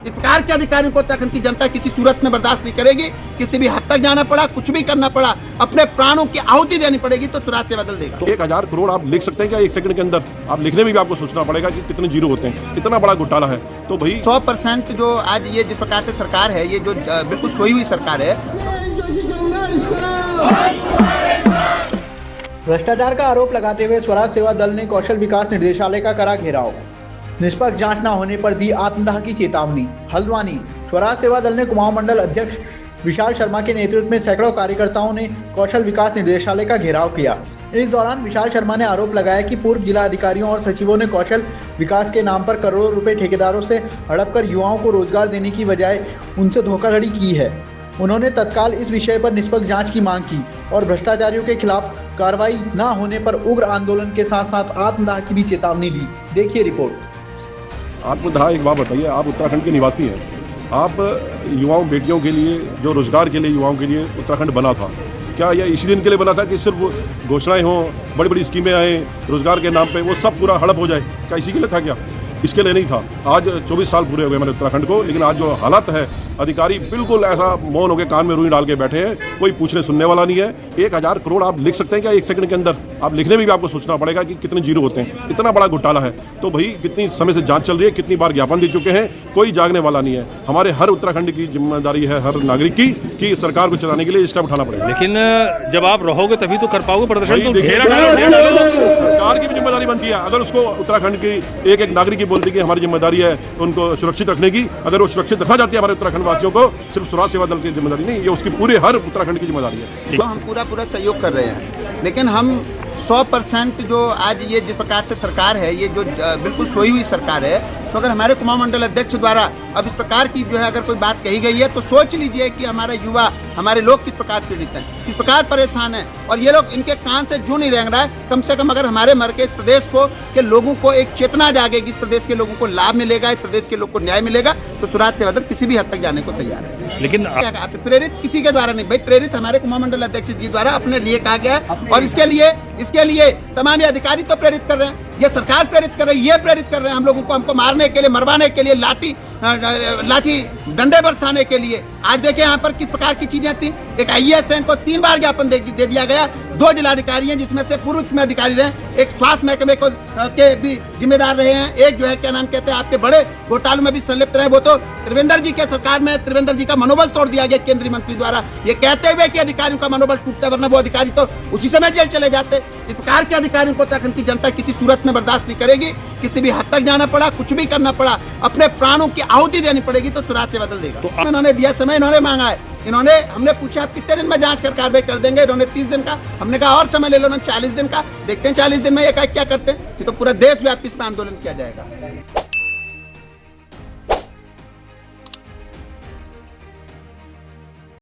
इस प्रकार के अधिकारियों को उत्तराखंड की जनता किसी सूरत में बर्दाश्त नहीं करेगी। किसी भी हद तक जाना पड़ा, कुछ भी करना पड़ा, अपने प्राणों की आहुति देनी पड़ेगी तो स्वराज से बदल देगा। तो 1000 करोड़ आप लिख सकते हैं क्या एक सेकंड के अंदर? आप लिखने में भी आपको सोचना पड़ेगा कि कितने जीरो होते हैं, इतना बड़ा घोटाला है। तो भाई 100% जो आज ये जिस प्रकार से सरकार है, ये जो बिल्कुल सोई हुई सरकार है। भ्रष्टाचार का आरोप लगाते हुए स्वराज सेवा दल ने कौशल विकास निदेशालय का करा घेराव। निष्पक्ष जांच न होने पर दी आत्मदाह की चेतावनी। हल्द्वानी स्वराज सेवा दल ने कुमाऊं मंडल अध्यक्ष विशाल शर्मा के नेतृत्व में सैकड़ों कार्यकर्ताओं ने कौशल विकास निदेशालय का घेराव किया। इस दौरान विशाल शर्मा ने आरोप लगाया कि पूर्व जिला अधिकारियों और सचिवों ने कौशल विकास के नाम पर करोड़ों रुपए ठेकेदारों से हड़प कर युवाओं को रोजगार देने की बजाय उनसे धोखाधड़ी की है। उन्होंने तत्काल इस विषय पर निष्पक्ष जांच की मांग की और भ्रष्टाचारियों के खिलाफ कार्रवाई न होने पर उग्र आंदोलन के साथ साथ आत्मदाह की भी चेतावनी दी। देखिए रिपोर्ट। आत्मदाह एक बात बताइए, आप उत्तराखंड के निवासी हैं, आप युवाओं बेटियों के लिए जो रोजगार के लिए युवाओं के लिए उत्तराखंड बना था, क्या यह इसी दिन के लिए बना था कि सिर्फ घोषणाएं हों, बड़ी बड़ी स्कीमें आएँ रोजगार के नाम पे, वो सब पूरा हड़प हो जाए? क्या इसी के लिए था? क्या इसके लिए नहीं था? आज 24 साल पूरे हो गए हमारे उत्तराखंड को, लेकिन आज जो हालत है, अधिकारी बिल्कुल ऐसा मौन होकर कान में रुई डाल के बैठे हैं, कोई पूछने सुनने वाला नहीं है। 1000 करोड़ आप लिख सकते हैं क्या एक सेकंड के अंदर? आप लिखने में भी आपको सोचना पड़ेगा कि कितने जीरो होते हैं, इतना बड़ा घोटाला है। तो भाई कितनी समय से जांच चल रही है, कितनी बार ज्ञापन दे चुके हैं, कोई जागने वाला नहीं है। हमारे हर उत्तराखंड की जिम्मेदारी है, हर नागरिक की, कि सरकार को चलाने के लिए स्टेप उठाना पड़ेगा। लेकिन जब आप रहोगे तभी तो कर पाओगे प्रदर्शन। तो सरकार की भी जिम्मेदारी बनती है। अगर उसको उत्तराखंड की एक नागरिक की बोलती कि हमारी जिम्मेदारी है उनको सुरक्षित रखने की, अगर वो सुरक्षित रखना चाहती है हमारे उत्तराखंड वासियों को, सिर्फ स्वराज सेवा दल की जिम्मेदारी नहीं, ये उसकी पूरे हर उत्तराखंड की जिम्मेदारी है। तो हम पूरा सहयोग कर रहे हैं, लेकिन हम 100% जो आज ये जिस प्रकार से सरकार है, ये जो बिल्कुल सोई हुई सरकार है, तो अगर हमारे कुमाऊं मंडल अध्यक्ष द्वारा अब इस प्रकार की जो है अगर कोई बात कही गई है तो सोच लीजिए कि हमारे युवा, हमारे लोग किस प्रकार पीड़ित हैं, किस प्रकार परेशान हैं, और ये लोग, इनके कान से जूं नहीं रेंग रहा है। कम से कम अगर हमारे मर के इस प्रदेश को के लोगों को एक चेतना जागेगी, इस प्रदेश के लोगों को लाभ मिलेगा, इस प्रदेश के लोग को न्याय मिलेगा, तो स्वराज सेवा दल किसी भी हद तक जाने को तैयार है। लेकिन प्रेरित किसी के द्वारा नहीं भाई, प्रेरित हमारे कुमाऊं मंडल अध्यक्ष जी द्वारा अपने लिए कहा गया है, और इसके लिए तमाम अधिकारी तो प्रेरित कर रहे हैं, ये सरकार प्रेरित कर रही है, ये प्रेरित कर रहे हैं हम लोगों को, हमको मारने के लिए, मरवाने के लिए, लाठी डंडे बरसाने के लिए। आज देखें यहाँ पर किस प्रकार की चीजें थी। एक IAS को 3 बार ज्ञापन दे दिया गया, 2 जिलाधिकारी हैं जिसमें से पूर्व में अधिकारी रहे, एक स्वास्थ्य महकमे को के भी जिम्मेदार रहे हैं, एक जो है क्या नाम कहते हैं आपके बड़े घोटालों में भी संलिप्त रहे। वो तो त्रिवेंद्र जी के सरकार में त्रिवेंद्र जी का मनोबल तोड़ दिया गया केंद्रीय मंत्री द्वारा, ये कहते हुए कि अधिकारियों का मनोबल टूटता, वरना वो अधिकारी तो उसी समय जेल चले जाते। इस प्रकार के अधिकारियों को उत्तराखंड की जनता किसी सूरत में बर्दाश्त नहीं करेगी। किसी भी हद तक जाना पड़ा, कुछ भी करना पड़ा, अपने प्राणों की आहुति देनी पड़ेगी तो स्वराज से बदल देगा। तो इन्होंने दिया समय, इन्होंने मांगा है, हमने पूछा आप कितने दिन में जांच कर कार्रवाई कर देंगे, इन्होंने 30 दिन का, हमने कहा और समय ले लो ना 40 दिन का, देखते हैं 40 दिन में ये क्या करते हैं। तो पूरा देशव्यापी इसमें आंदोलन किया जाएगा।